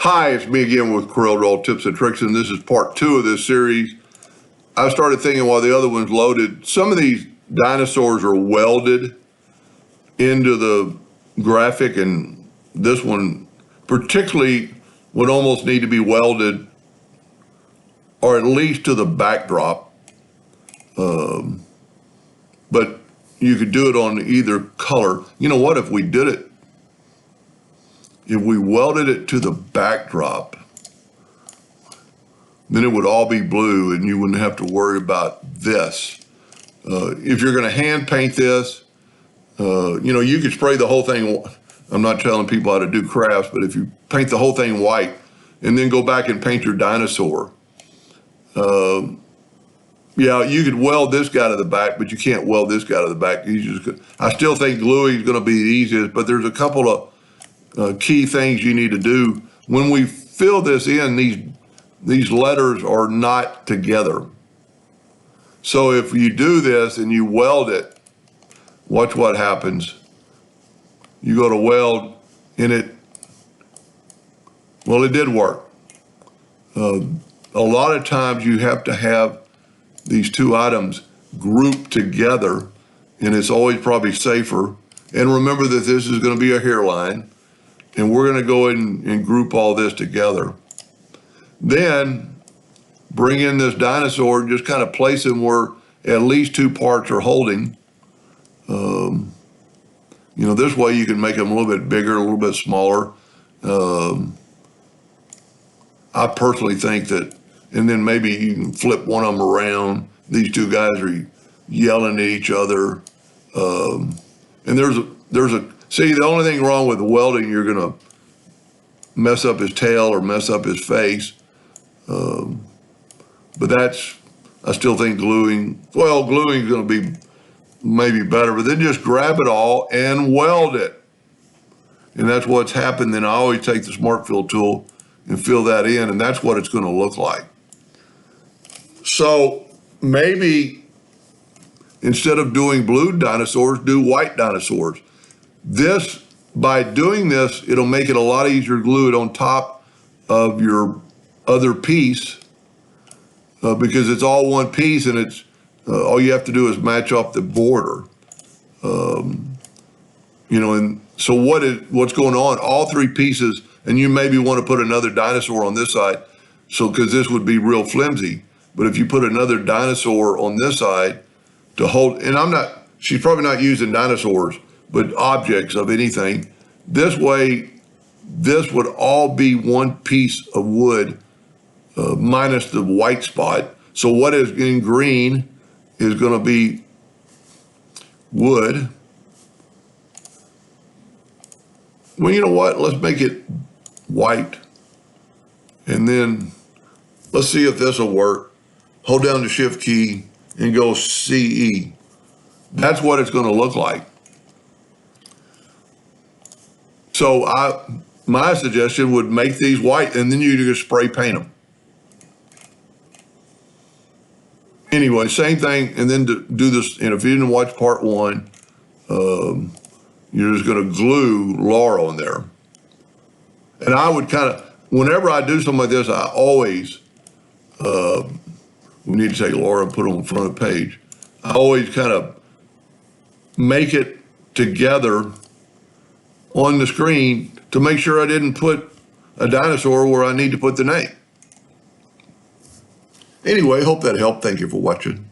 Hi, it's me again with Corel Roll Tips and Tricks, and this is part 2 of this series. I started thinking while the other one's loaded, some of these dinosaurs are welded into the graphic, and this one particularly would almost need to be welded, or at least to the backdrop. But you could do it on either color. You know what, if we did it, if we welded it to the backdrop, then it would all be blue and you wouldn't have to worry about this. If you're gonna hand paint this, you could spray the whole thing. I'm not telling people how to do crafts, but if you paint the whole thing white and then go back and paint your dinosaur, yeah, you could weld this guy to the back, but you can't weld this guy to the back. I still think gluing is gonna be the easiest, but there's a couple of key things you need to do. When we fill this in, these letters are not together. So if you do this and you weld it, watch what happens. You go to weld and it did work. A lot of times you have to have these two items grouped together, and it's always probably safer. And remember that this is going to be a hairline, and we're going to go in and group all this together. Then bring in this dinosaur and just kind of place him where at least two parts are holding. This way you can make them a little bit bigger, a little bit smaller. I personally think that, and then maybe you can flip one of them around. These two guys are yelling at each other. And see, the only thing wrong with welding, you're gonna mess up his tail or mess up his face. But I still think gluing is gonna be maybe better, but then just grab it all and weld it. And that's what's happened. Then I always take the Smart Fill tool and fill that in, and that's what it's gonna look like. So maybe instead of doing blue dinosaurs, do white dinosaurs. By doing this, it'll make it a lot easier to glue it on top of your other piece because it's all one piece, and it's all you have to do is match up the border. And so what's going on? All three pieces, and you maybe want to put another dinosaur on this side, because this would be real flimsy. But if you put another dinosaur on this side to hold, and she's probably not using dinosaurs, but objects of anything. This way, this would all be one piece of wood minus the white spot. So what is in green is going to be wood. Well, you know what? Let's make it white. And then let's see if this will work. Hold down the Shift key and go CE. That's what it's going to look like. So my suggestion would make these white, and then you just spray paint them. Anyway, same thing, and then to do this, and if you didn't watch part 1, you're just going to glue Laura on there. And I would whenever I do something like this, I always, we need to take Laura and put it on the front of the page. I always kind of make it together on the screen to make sure I didn't put a dinosaur where I need to put the name. Anyway, hope that helped. Thank you for watching.